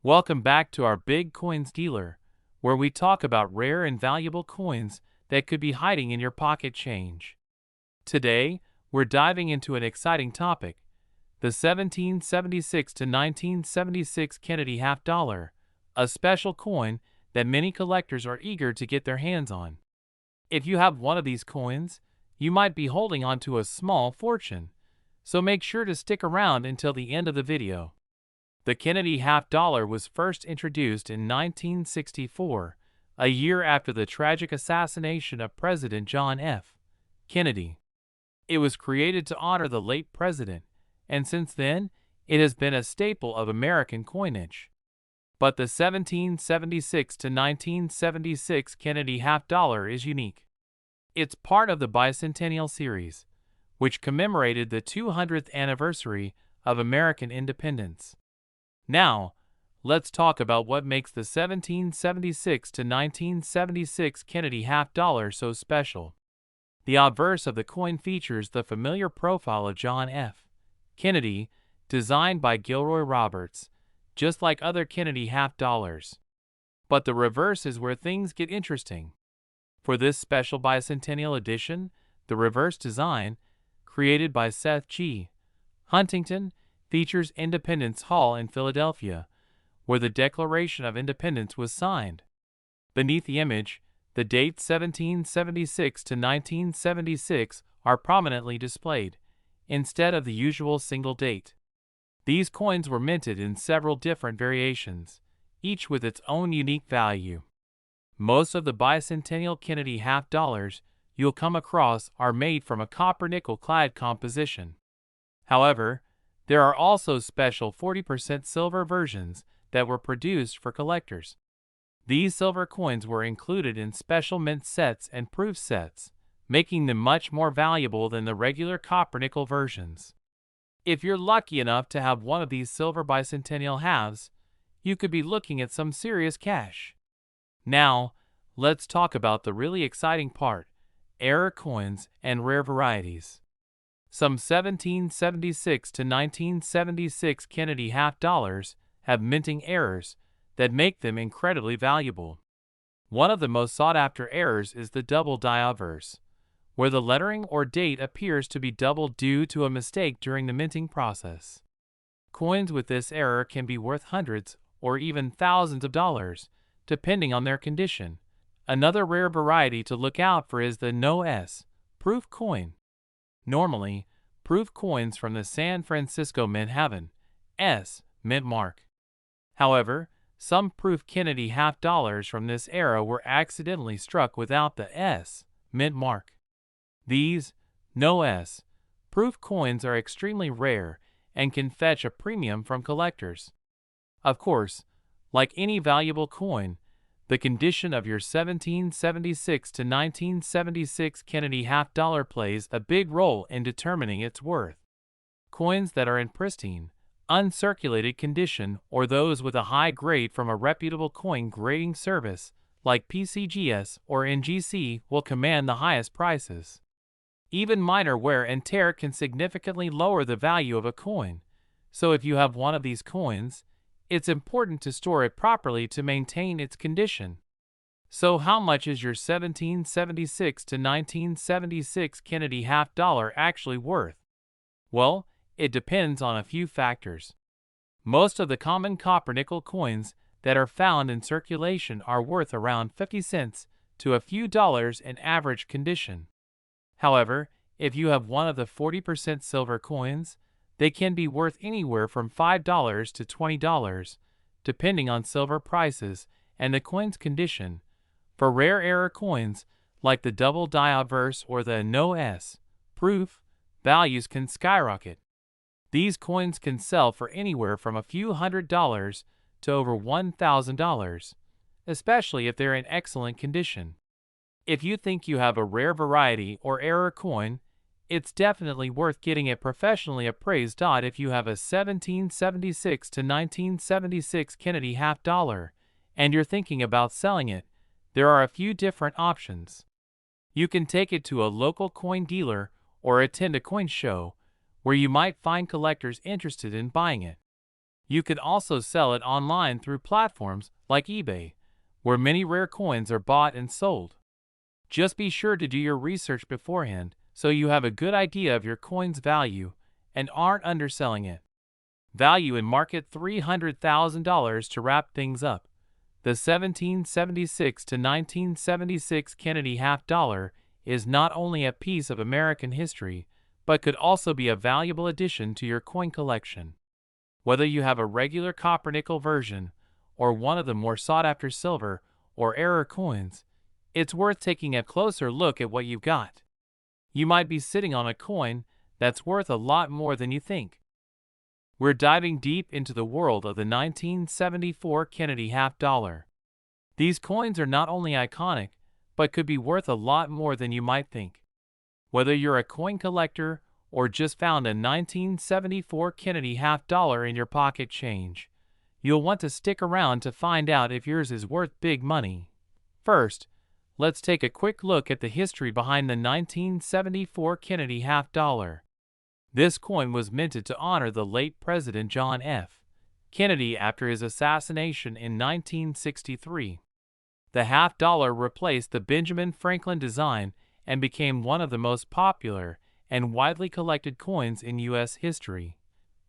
Welcome back to our Big Coins Dealer, where we talk about rare and valuable coins that could be hiding in your pocket change. Today, we're diving into an exciting topic, the 1776 to 1976 Kennedy half dollar, a special coin that many collectors are eager to get their hands on. If you have one of these coins, you might be holding on to a small fortune, so make sure to stick around until the end of the video. The Kennedy half dollar was first introduced in 1964, a year after the tragic assassination of President John F. Kennedy. It was created to honor the late president, and since then, it has been a staple of American coinage. But the 1776 to 1976 Kennedy half dollar is unique. It's part of the Bicentennial series, which commemorated the 200th anniversary of American independence. Now, let's talk about what makes the 1776 to 1976 Kennedy half dollar so special. The obverse of the coin features the familiar profile of John F. Kennedy, designed by Gilroy Roberts, just like other Kennedy half dollars. But the reverse is where things get interesting. For this special bicentennial edition, the reverse design, created by Seth G. Huntington, features Independence Hall in Philadelphia, where the Declaration of Independence was signed. Beneath the image, the dates 1776 to 1976 are prominently displayed, instead of the usual single date. These coins were minted in several different variations, each with its own unique value. Most of the bicentennial Kennedy half dollars you'll come across are made from a copper-nickel clad composition. However, there are also special 40% silver versions that were produced for collectors. These silver coins were included in special mint sets and proof sets, making them much more valuable than the regular copper-nickel versions. If you're lucky enough to have one of these silver bicentennial halves, you could be looking at some serious cash. Now, let's talk about the really exciting part, error coins and rare varieties. Some 1776 to 1976 Kennedy half dollars have minting errors that make them incredibly valuable. One of the most sought-after errors is the double die obverse, where the lettering or date appears to be doubled due to a mistake during the minting process. Coins with this error can be worth hundreds or even thousands of dollars, depending on their condition. Another rare variety to look out for is the No S proof coin. Normally, proof coins from the San Francisco Mint have an S mint mark. However, some proof Kennedy half dollars from this era were accidentally struck without the S mint mark. These No S proof coins are extremely rare and can fetch a premium from collectors. Of course, like any valuable coin, the condition of your 1776 to 1976 Kennedy half dollar plays a big role in determining its worth. Coins that are in pristine, uncirculated condition or those with a high grade from a reputable coin grading service like PCGS or NGC will command the highest prices. Even minor wear and tear can significantly lower the value of a coin, so if you have one of these coins, it's important to store it properly to maintain its condition. So how much is your 1776 to 1976 Kennedy half dollar actually worth? Well, it depends on a few factors. Most of the common copper-nickel coins that are found in circulation are worth around 50 cents to a few dollars in average condition. However, if you have one of the 40% silver coins, they can be worth anywhere from $5 to $20, depending on silver prices and the coin's condition. For rare error coins, like the double die obverse or the No S proof, values can skyrocket. These coins can sell for anywhere from a few $100s to over $1,000, especially if they're in excellent condition. If you think you have a rare variety or error coin, it's definitely worth getting it professionally appraised. If you have a 1776 to 1976 Kennedy half dollar and you're thinking about selling it, there are a few different options. You can take it to a local coin dealer or attend a coin show, where you might find collectors interested in buying it. You could also sell it online through platforms like eBay, where many rare coins are bought and sold. Just be sure to do your research beforehand so you have a good idea of your coin's value and aren't underselling it. Value in market $300,000 to wrap things up. The 1776 to 1976 Kennedy half dollar is not only a piece of American history, but could also be a valuable addition to your coin collection. Whether you have a regular copper-nickel version or one of the more sought-after silver or error coins, it's worth taking a closer look at what you've got. You might be sitting on a coin that's worth a lot more than you think. We're diving deep into the world of the 1974 Kennedy half dollar. These coins are not only iconic, but could be worth a lot more than you might think. Whether you're a coin collector or just found a 1974 Kennedy half dollar in your pocket change, you'll want to stick around to find out if yours is worth big money. First, let's take a quick look at the history behind the 1974 Kennedy half dollar. This coin was minted to honor the late President John F. Kennedy after his assassination in 1963. The half dollar replaced the Benjamin Franklin design and became one of the most popular and widely collected coins in U.S. history.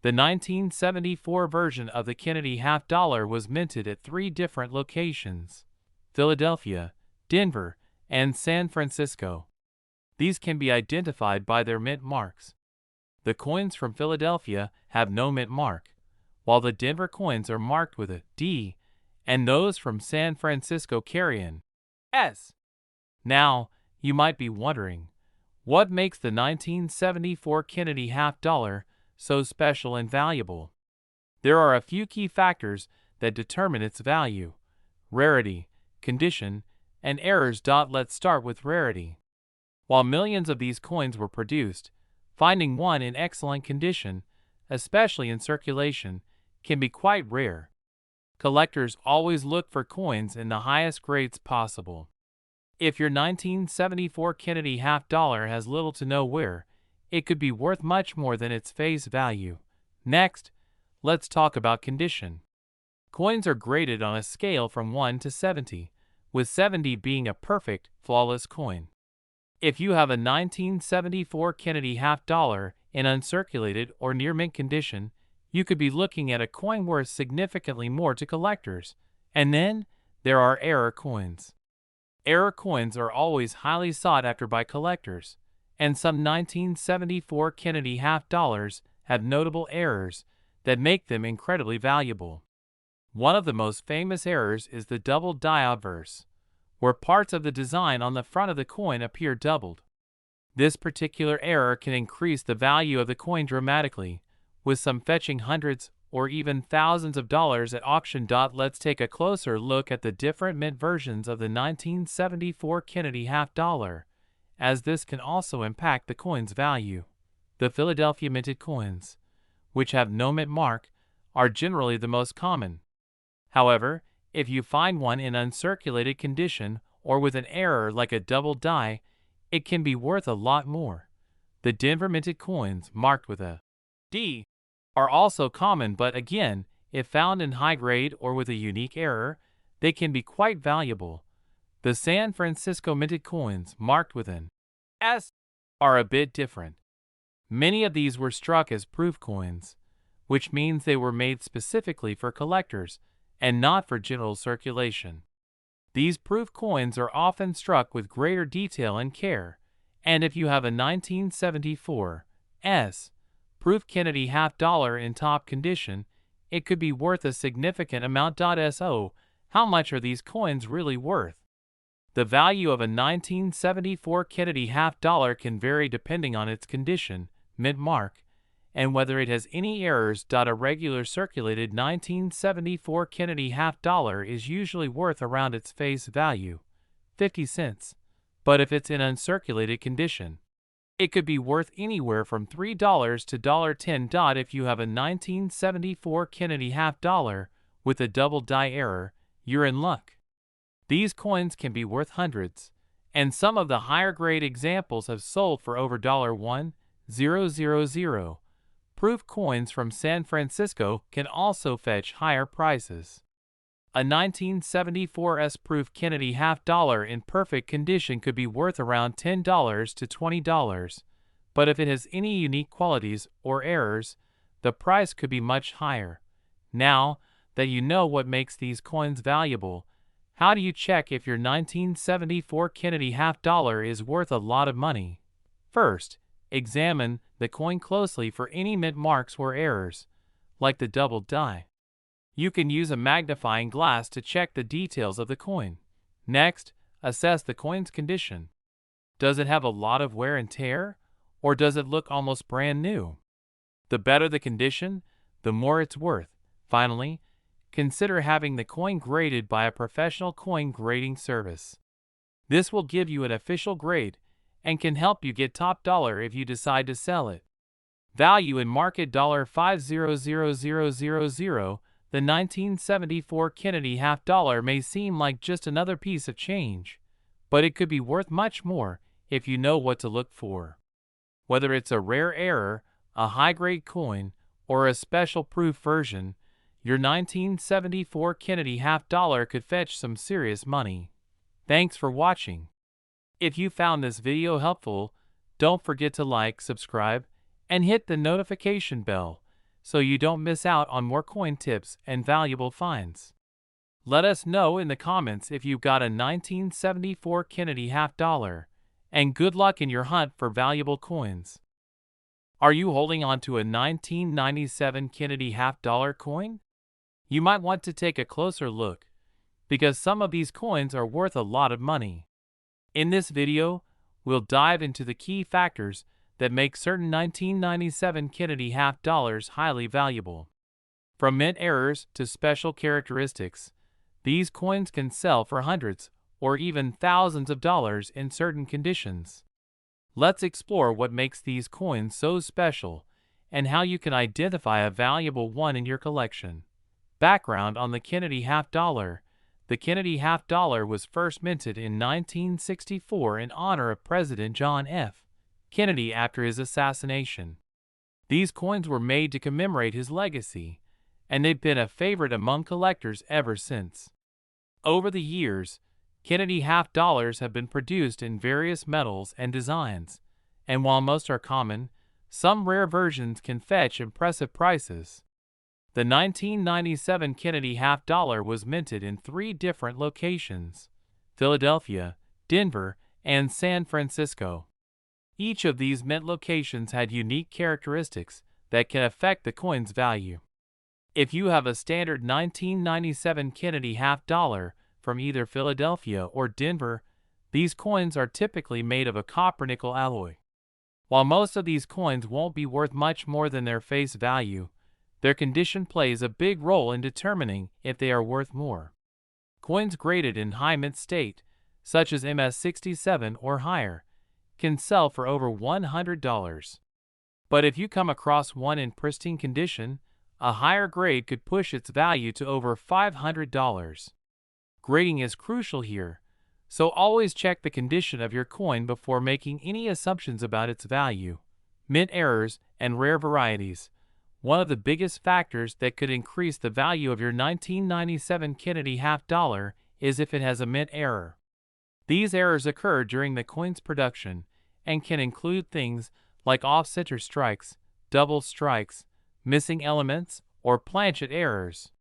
The 1974 version of the Kennedy half dollar was minted at 3 different locations: Philadelphia, Denver, and San Francisco. These can be identified by their mint marks. The coins from Philadelphia have no mint mark, while the Denver coins are marked with a D, and those from San Francisco carry an S. Now, you might be wondering, what makes the 1974 Kennedy half dollar so special and valuable? There are a few key factors that determine its value: rarity, condition, and errors. Let's start with rarity. While millions of these coins were produced, finding one in excellent condition, especially in circulation, can be quite rare. Collectors always look for coins in the highest grades possible. If your 1974 Kennedy half dollar has little to no wear, it could be worth much more than its face value. Next, let's talk about condition. Coins are graded on a scale from 1 to 70, with 70 being a perfect, flawless coin. If you have a 1974 Kennedy half dollar in uncirculated or near mint condition, you could be looking at a coin worth significantly more to collectors. And then, there are error coins. Error coins are always highly sought after by collectors, and some 1974 Kennedy half dollars have notable errors that make them incredibly valuable. One of the most famous errors is the double die obverse, where parts of the design on the front of the coin appear doubled. This particular error can increase the value of the coin dramatically, with some fetching hundreds or even thousands of dollars at auction. Let's take a closer look at the different mint versions of the 1974 Kennedy half dollar, as this can also impact the coin's value. The Philadelphia minted coins, which have no mint mark, are generally the most common. However, if you find one in uncirculated condition or with an error like a double die, it can be worth a lot more. The Denver minted coins marked with a D are also common, but again, if found in high grade or with a unique error, they can be quite valuable. The San Francisco minted coins marked with an S are a bit different. Many of these were struck as proof coins, which means they were made specifically for collectors and not for general circulation. These proof coins are often struck with greater detail and care, and if you have a 1974 S proof Kennedy half dollar in top condition, it could be worth a significant amount. So, how much are these coins really worth? The value of a 1974 Kennedy half dollar can vary depending on its condition, mint mark, and whether it has any errors. A regular circulated 1974 Kennedy half dollar is usually worth around its face value, 50 cents, but if it's in uncirculated condition, it could be worth anywhere from $3 to $10. If you have a 1974 Kennedy half dollar with a double die error, you're in luck. These coins can be worth hundreds, and some of the higher grade examples have sold for over $1,000. proof coins from San Francisco can also fetch higher prices. A 1974 S-proof Kennedy half-dollar in perfect condition could be worth around $10 to $20, but if it has any unique qualities or errors, the price could be much higher. Now that you know what makes these coins valuable, how do you check if your 1974 Kennedy half-dollar is worth a lot of money? First, examine the coin closely for any mint marks or errors, like the double die. You can use a magnifying glass to check the details of the coin. Next, assess the coin's condition. Does it have a lot of wear and tear, or does it look almost brand new? The better the condition, the more it's worth. Finally, consider having the coin graded by a professional coin grading service. This will give you an official grade and can help you get top dollar if you decide to sell it. Value in market $500,000. The 1974 Kennedy half-dollar may seem like just another piece of change, but it could be worth much more if you know what to look for. Whether it's a rare error, a high-grade coin, or a special proof version, your 1974 Kennedy half-dollar could fetch some serious money. Thanks for watching. If you found this video helpful, don't forget to like, subscribe, and hit the notification bell so you don't miss out on more coin tips and valuable finds. Let us know in the comments if you've got a 1974 Kennedy half-dollar, and good luck in your hunt for valuable coins. Are you holding on to a 1997 Kennedy half-dollar coin? You might want to take a closer look, because some of these coins are worth a lot of money. In this video, we'll dive into the key factors that make certain 1997 Kennedy half-dollars highly valuable. From mint errors to special characteristics, these coins can sell for hundreds or even thousands of dollars in certain conditions. Let's explore what makes these coins so special and how you can identify a valuable one in your collection. Background on the Kennedy half-dollar. The Kennedy half-dollar was first minted in 1964 in honor of President John F. Kennedy after his assassination. These coins were made to commemorate his legacy, and they've been a favorite among collectors ever since. Over the years, Kennedy half-dollars have been produced in various metals and designs, and while most are common, some rare versions can fetch impressive prices. The 1997 Kennedy half-dollar was minted in 3 different locations: Philadelphia, Denver, and San Francisco. Each of these mint locations had unique characteristics that can affect the coin's value. If you have a standard 1997 Kennedy half-dollar from either Philadelphia or Denver, these coins are typically made of a copper-nickel alloy. While most of these coins won't be worth much more than their face value, their condition plays a big role in determining if they are worth more. Coins graded in high mint state, such as MS-67 or higher, can sell for over $100. But if you come across one in pristine condition, a higher grade could push its value to over $500. Grading is crucial here, so always check the condition of your coin before making any assumptions about its value. Mint errors and rare varieties. One of the biggest factors that could increase the value of your 1997 Kennedy half-dollar is if it has a mint error. These errors occur during the coin's production and can include things like off-center strikes, double strikes, missing elements, or planchet errors.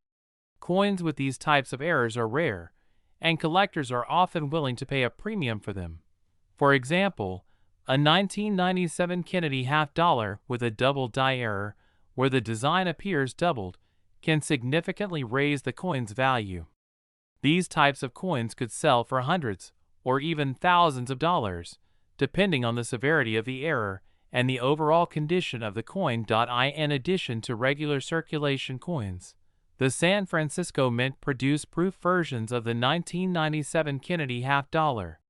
Coins with these types of errors are rare, and collectors are often willing to pay a premium for them. For example, a 1997 Kennedy half-dollar with a double die error, where the design appears doubled, can significantly raise the coin's value. These types of coins could sell for hundreds or even thousands of dollars, depending on the severity of the error and the overall condition of the coin. In addition to regular circulation coins, the San Francisco Mint produced proof versions of the 1997 Kennedy half-dollar.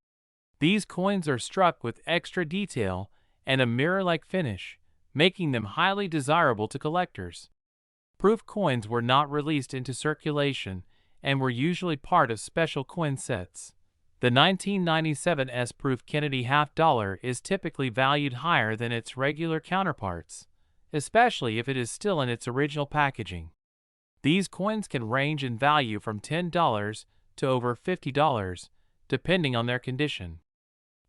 These coins are struck with extra detail and a mirror-like finish, making them highly desirable to collectors. Proof coins were not released into circulation and were usually part of special coin sets. The 1997 S-proof Kennedy half-dollar is typically valued higher than its regular counterparts, especially if it is still in its original packaging. These coins can range in value from $10 to over $50, depending on their condition.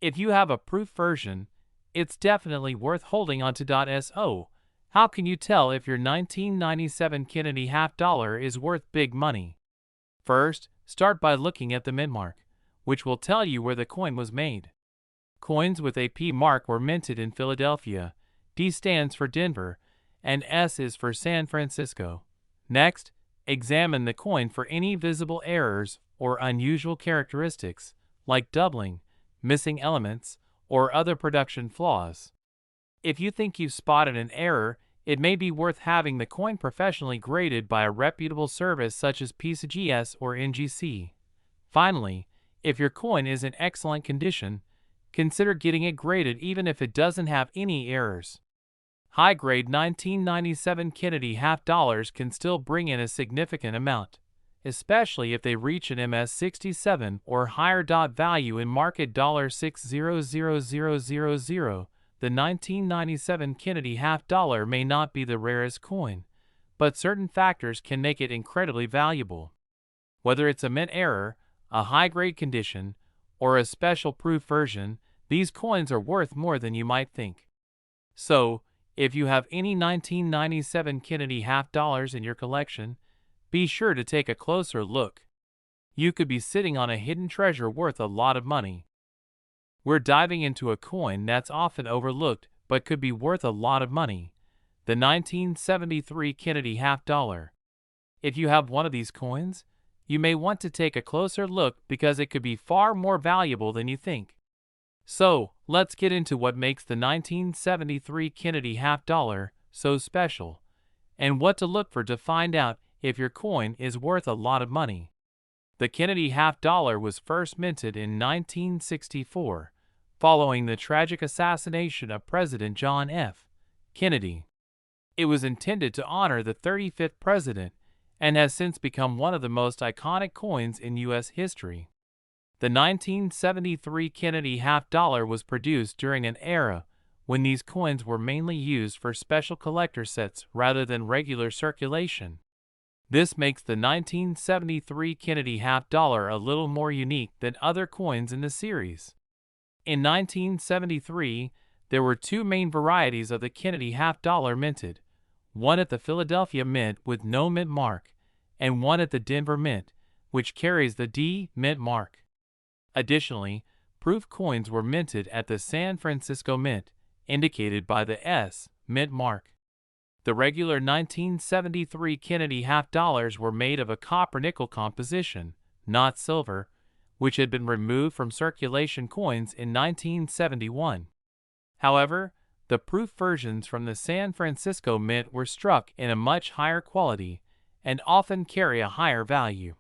If you have a proof version, it's definitely worth holding onto. So, how can you tell if your 1997 Kennedy half dollar is worth big money? First, start by looking at the mint mark, which will tell you where the coin was made. Coins with a P mark were minted in Philadelphia, D stands for Denver, and S is for San Francisco. Next, examine the coin for any visible errors or unusual characteristics, like doubling, missing elements, or other production flaws. If you think you've spotted an error, it may be worth having the coin professionally graded by a reputable service such as PCGS or NGC. Finally, if your coin is in excellent condition, consider getting it graded even if it doesn't have any errors. High-grade 1997 Kennedy half dollars can still bring in a significant amount, especially if they reach an MS67 or higher. Value in market $600,000. The 1997 Kennedy half dollar may not be the rarest coin, but certain factors can make it incredibly valuable. Whether it's a mint error, a high-grade condition, or a special proof version, these coins are worth more than you might think. So, if you have any 1997 Kennedy half dollars in your collection, be sure to take a closer look. You could be sitting on a hidden treasure worth a lot of money. We're diving into a coin that's often overlooked but could be worth a lot of money, the 1973 Kennedy half dollar. If you have one of these coins, you may want to take a closer look because it could be far more valuable than you think. So, let's get into what makes the 1973 Kennedy half dollar so special, and what to look for to find out if your coin is worth a lot of money. The Kennedy half dollar was first minted in 1964, following the tragic assassination of President John F. Kennedy. It was intended to honor the 35th president and has since become one of the most iconic coins in U.S. history. The 1973 Kennedy half dollar was produced during an era when these coins were mainly used for special collector sets rather than regular circulation. This makes the 1973 Kennedy half dollar a little more unique than other coins in the series. In 1973, there were two main varieties of the Kennedy half dollar minted, one at the Philadelphia Mint with no mint mark, and one at the Denver Mint, which carries the D mint mark. Additionally, proof coins were minted at the San Francisco Mint, indicated by the S mint mark. The regular 1973 Kennedy half dollars were made of a copper-nickel composition, not silver, which had been removed from circulation coins in 1971. However, the proof versions from the San Francisco Mint were struck in a much higher quality and often carry a higher value.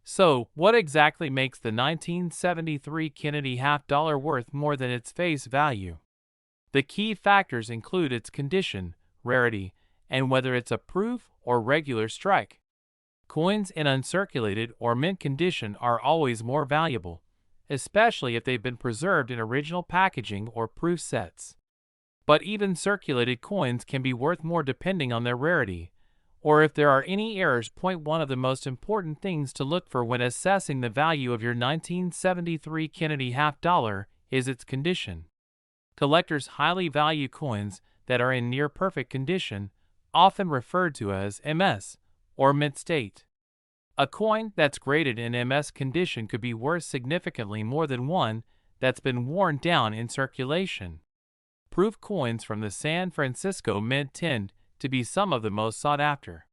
So, what exactly makes the 1973 Kennedy half dollar worth more than its face value? The key factors include its condition, rarity, and whether it's a proof or regular strike. Coins in uncirculated or mint condition are always more valuable, especially if they've been preserved in original packaging or proof sets. But even circulated coins can be worth more depending on their rarity, or if there are any errors. One of the most important things to look for when assessing the value of your 1973 Kennedy half dollar is its condition. Collectors highly value coins that are in near perfect condition, often referred to as MS, or mint state. A coin that's graded in MS condition could be worth significantly more than one that's been worn down in circulation. Proof coins from the San Francisco Mint tend to be some of the most sought after.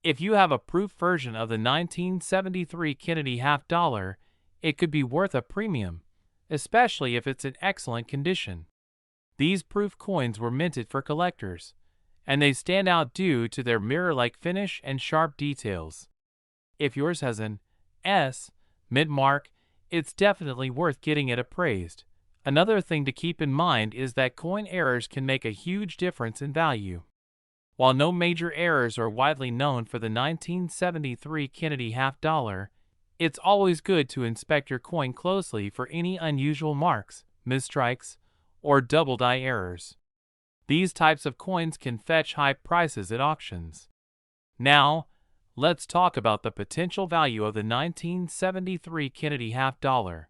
If you have a proof version of the 1973 Kennedy half dollar, it could be worth a premium, especially if it's in excellent condition. These proof coins were minted for collectors, and they stand out due to their mirror-like finish and sharp details. If yours has an S mint mark, it's definitely worth getting it appraised. Another thing to keep in mind is that coin errors can make a huge difference in value. While no major errors are widely known for the 1973 Kennedy half dollar, it's always good to inspect your coin closely for any unusual marks, misstrikes, or double die errors. These types of coins can fetch high prices at auctions. Now, let's talk about the potential value of the 1973 Kennedy half dollar.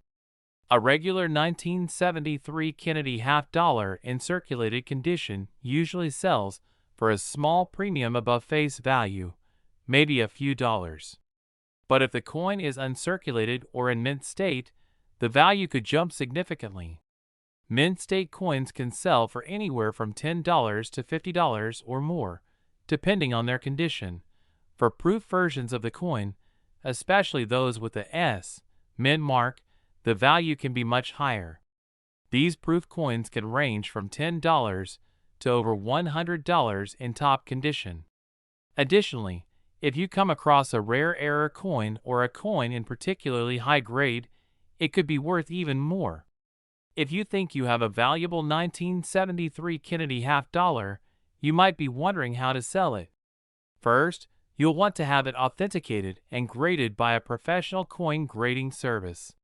A regular 1973 Kennedy half dollar in circulated condition usually sells for a small premium above face value, maybe a few dollars. But if the coin is uncirculated or in mint state, the value could jump significantly. Mint state coins can sell for anywhere from $10 to $50 or more, depending on their condition. For proof versions of the coin, especially those with the S mint mark, the value can be much higher. These proof coins can range from $10 to over $100 in top condition. Additionally, if you come across a rare error coin or a coin in particularly high grade, it could be worth even more. If you think you have a valuable 1973 Kennedy half dollar, you might be wondering how to sell it. First, you'll want to have it authenticated and graded by a professional coin grading service.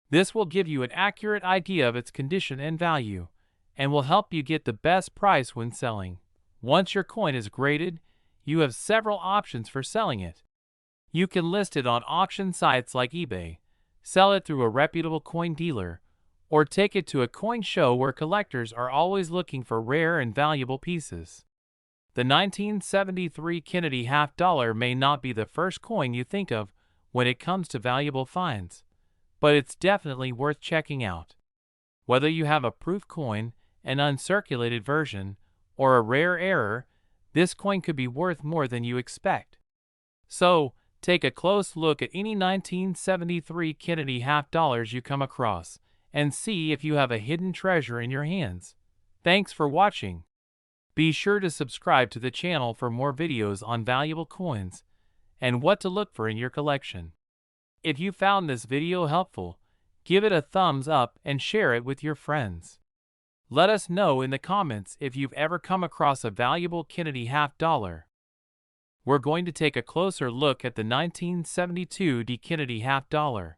This will give you an accurate idea of its condition and value, and will help you get the best price when selling. Once your coin is graded, you have several options for selling it. You can list it on auction sites like eBay, sell it through a reputable coin dealer, or take it to a coin show where collectors are always looking for rare and valuable pieces. The 1973 Kennedy half dollar may not be the first coin you think of when it comes to valuable finds, but it's definitely worth checking out. Whether you have a proof coin, an uncirculated version, or a rare error, this coin could be worth more than you expect. So, take a close look at any 1973 Kennedy half dollars you come across, and see if you have a hidden treasure in your hands. Thanks for watching. Be sure to subscribe to the channel for more videos on valuable coins and what to look for in your collection. If you found this video helpful, give it a thumbs up and share it with your friends. Let us know in the comments if you've ever come across a valuable Kennedy half dollar. We're going to take a closer look at the 1972 Kennedy half dollar.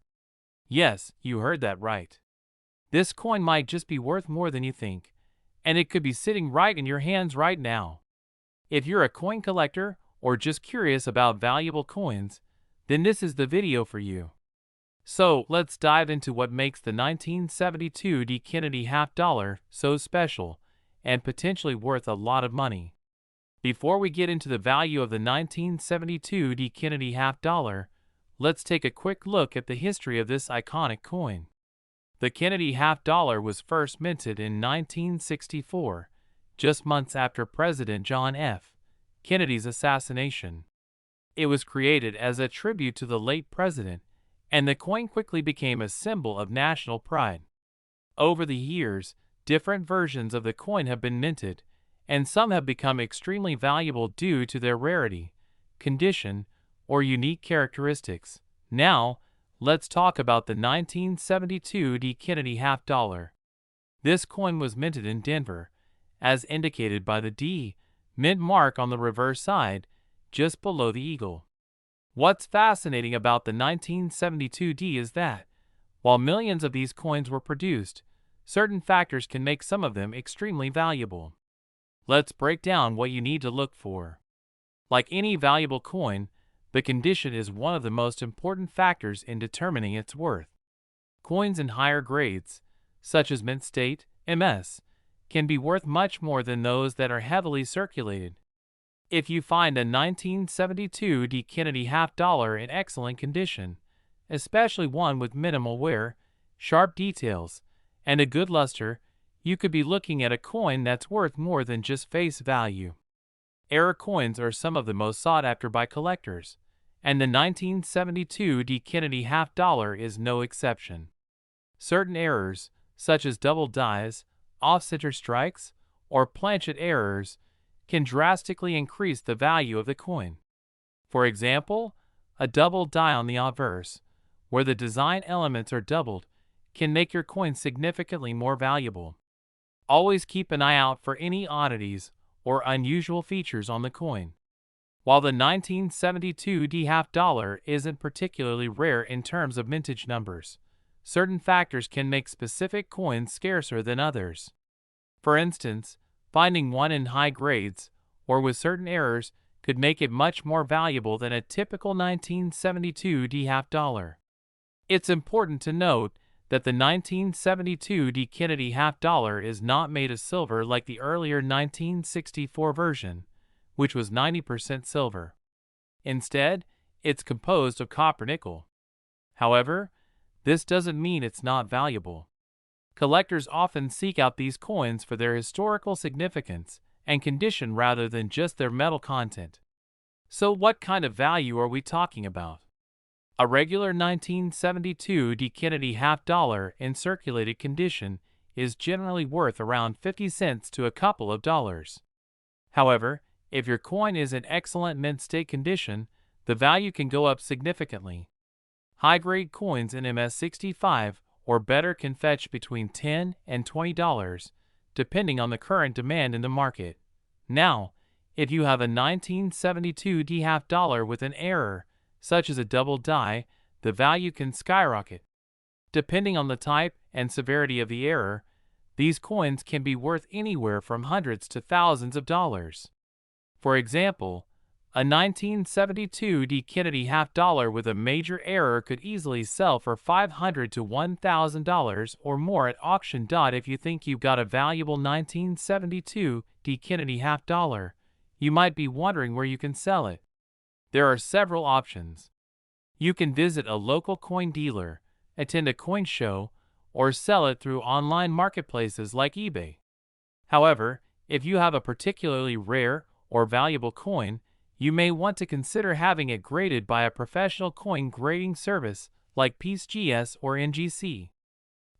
Yes, you heard that right. This coin might just be worth more than you think, and it could be sitting right in your hands right now. If you're a coin collector or just curious about valuable coins, then this is the video for you. So, let's dive into what makes the 1972 Kennedy half dollar so special and potentially worth a lot of money. Before we get into the value of the 1972 Kennedy half dollar, let's take a quick look at the history of this iconic coin. The Kennedy half dollar was first minted in 1964, just months after President John F. Kennedy's assassination. It was created as a tribute to the late president, and the coin quickly became a symbol of national pride. Over the years, different versions of the coin have been minted, and some have become extremely valuable due to their rarity, condition, or unique characteristics. Now, let's talk about the 1972 Kennedy half dollar. This coin was minted in Denver, as indicated by the D mint mark on the reverse side, just below the eagle. What's fascinating about the 1972 D is that, while millions of these coins were produced, certain factors can make some of them extremely valuable. Let's break down what you need to look for. Like any valuable coin, the condition is one of the most important factors in determining its worth. Coins in higher grades, such as mint state, MS, can be worth much more than those that are heavily circulated. If you find a 1972 Kennedy half dollar in excellent condition, especially one with minimal wear, sharp details, and a good luster, you could be looking at a coin that's worth more than just face value. Error coins are some of the most sought after by collectors, and the 1972 Kennedy half dollar is no exception. Certain errors, such as double dies, off-center strikes, or planchet errors, can drastically increase the value of the coin. For example, a double die on the obverse, where the design elements are doubled, can make your coin significantly more valuable. Always keep an eye out for any oddities or unusual features on the coin. While the 1972 half dollar isn't particularly rare in terms of mintage numbers, certain factors can make specific coins scarcer than others. For instance, Finding one in high grades or with certain errors could make it much more valuable than a typical 1972 D half dollar. It's important to note that the 1972 D Kennedy half dollar is not made of silver like the earlier 1964 version, which was 90% silver. Instead, it's composed of copper nickel. However, this doesn't mean it's not valuable. Collectors often seek out these coins for their historical significance and condition rather than just their metal content. So what kind of value are we talking about? A regular 1972 D Kennedy half dollar in circulated condition is generally worth around 50 cents to a couple of dollars. However, if your coin is in excellent mint state condition, the value can go up significantly. High-grade coins in MS65 or better can fetch between $10 and $20, depending on the current demand in the market. Now, if you have a 1972 D half dollar with an error, such as a double die, the value can skyrocket. Depending on the type and severity of the error, these coins can be worth anywhere from hundreds to thousands of dollars. For example, a 1972 D Kennedy half dollar with a major error could easily sell for $500 to $1,000 or more at auction. If you think you've got a valuable 1972 D Kennedy half dollar, you might be wondering where you can sell it. There are several options. You can visit a local coin dealer, attend a coin show, or sell it through online marketplaces like eBay. However, if you have a particularly rare or valuable coin, you may want to consider having it graded by a professional coin grading service like PCGS or NGC.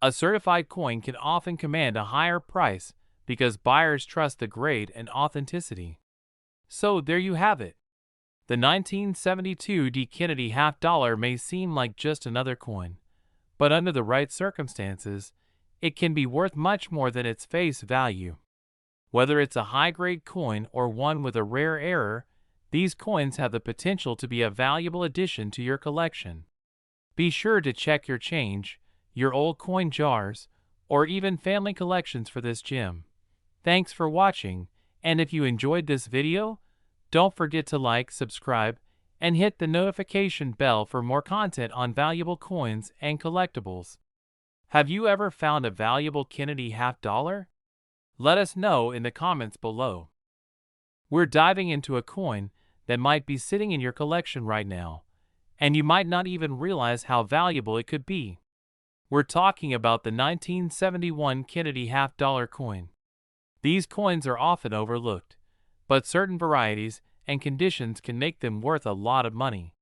A certified coin can often command a higher price because buyers trust the grade and authenticity. So there you have it. The 1972 D Kennedy half dollar may seem like just another coin, but under the right circumstances, it can be worth much more than its face value. Whether it's a high-grade coin or one with a rare error, these coins have the potential to be a valuable addition to your collection. Be sure to check your change, your old coin jars, or even family collections for this gem. Thanks for watching, and if you enjoyed this video, don't forget to like, subscribe, and hit the notification bell for more content on valuable coins and collectibles. Have you ever found a valuable Kennedy half dollar? Let us know in the comments below. We're diving into a coin that might be sitting in your collection right now, and you might not even realize how valuable it could be. We're talking about the 1971 Kennedy half dollar coin. These coins are often overlooked, but certain varieties and conditions can make them worth a lot of money.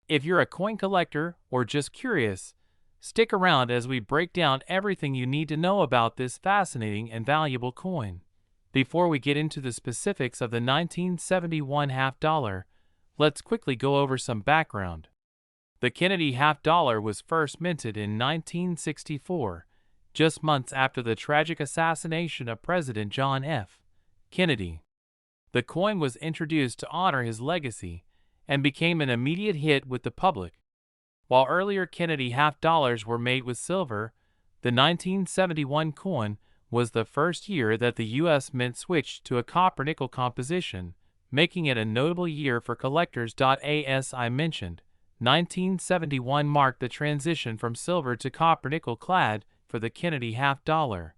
If you're a coin collector or just curious, stick around as we break down everything you need to know about this fascinating and valuable coin. Before we get into the specifics of the 1971 half dollar, let's quickly go over some background. The Kennedy half dollar was first minted in 1964, just months after the tragic assassination of President John F. Kennedy. The coin was introduced to honor his legacy and became an immediate hit with the public. While earlier Kennedy half dollars were made with silver, the 1971 coin was the first year that the U.S. Mint switched to a copper-nickel composition, making it a notable year for collectors. As I mentioned, 1971 marked the transition from silver to copper-nickel clad for the Kennedy half dollar.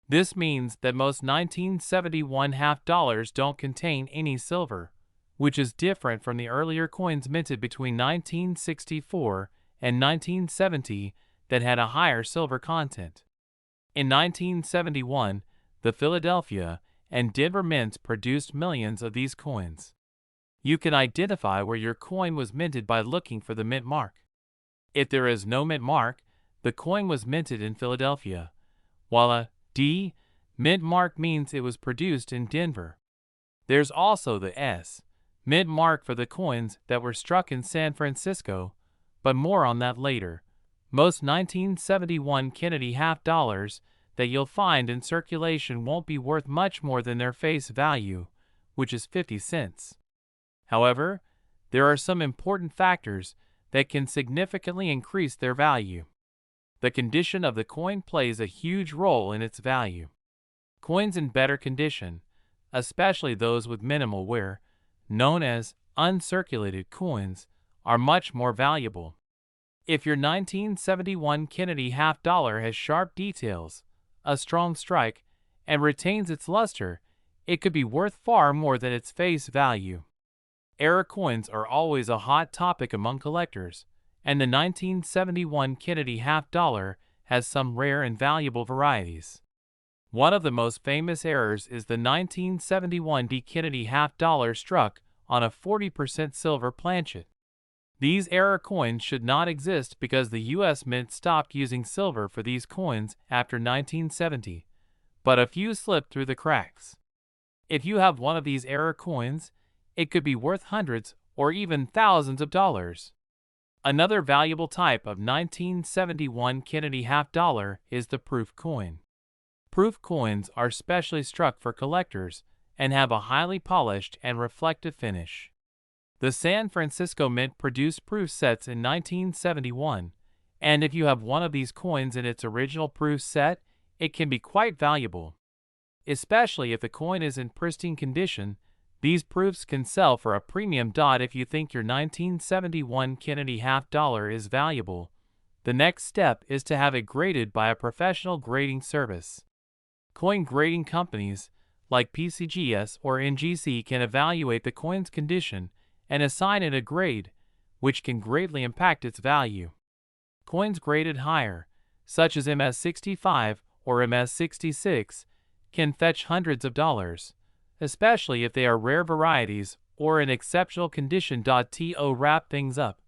This means that most 1971 half dollars don't contain any silver, which is different from the earlier coins minted between 1964 and 1970 that had a higher silver content. In 1971, the Philadelphia and Denver mints produced millions of these coins. You can identify where your coin was minted by looking for the mint mark. If there is no mint mark, the coin was minted in Philadelphia, while a D mint mark means it was produced in Denver. There's also the S mint mark for the coins that were struck in San Francisco, but more on that later. Most 1971 Kennedy half dollars that you'll find in circulation won't be worth much more than their face value, which is 50 cents. However, there are some important factors that can significantly increase their value. The condition of the coin plays a huge role in its value. Coins in better condition, especially those with minimal wear, known as uncirculated coins, are much more valuable. If your 1971 Kennedy half dollar has sharp details, a strong strike, and retains its luster, it could be worth far more than its face value. Error coins are always a hot topic among collectors, and the 1971 Kennedy half dollar has some rare and valuable varieties. One of the most famous errors is the 1971 D Kennedy half dollar struck on a 40% silver planchet. These error coins should not exist because the U.S. Mint stopped using silver for these coins after 1970, but a few slipped through the cracks. If you have one of these error coins, it could be worth hundreds or even thousands of dollars. Another valuable type of 1971 Kennedy half dollar is the proof coin. Proof coins are specially struck for collectors and have a highly polished and reflective finish. The San Francisco Mint produced proof sets in 1971, and if you have one of these coins in its original proof set, it can be quite valuable. Especially if the coin is in pristine condition, these proofs can sell for a premium. If you think your 1971 Kennedy half dollar is valuable, the next step is to have it graded by a professional grading service. Coin grading companies like PCGS or NGC can evaluate the coin's condition and assign it a grade, which can greatly impact its value. Coins graded higher, such as MS-65 or MS-66, can fetch hundreds of dollars, especially if they are rare varieties or in exceptional condition. To wrap things up,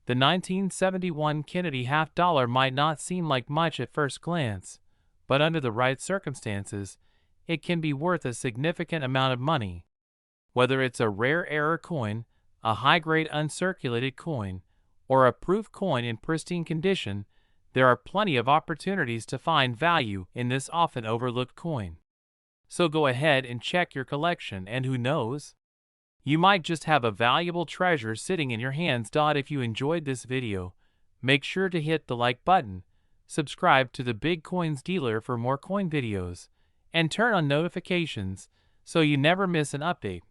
the 1971 Kennedy half dollar might not seem like much at first glance, but under the right circumstances, it can be worth a significant amount of money. Whether it's a rare error coin, a high-grade uncirculated coin, or a proof coin in pristine condition, there are plenty of opportunities to find value in this often overlooked coin. So go ahead and check your collection, and who knows? You might just have a valuable treasure sitting in your hands. If you enjoyed this video, make sure to hit the like button, subscribe to the Big Coins Dealer for more coin videos, and turn on notifications so you never miss an update.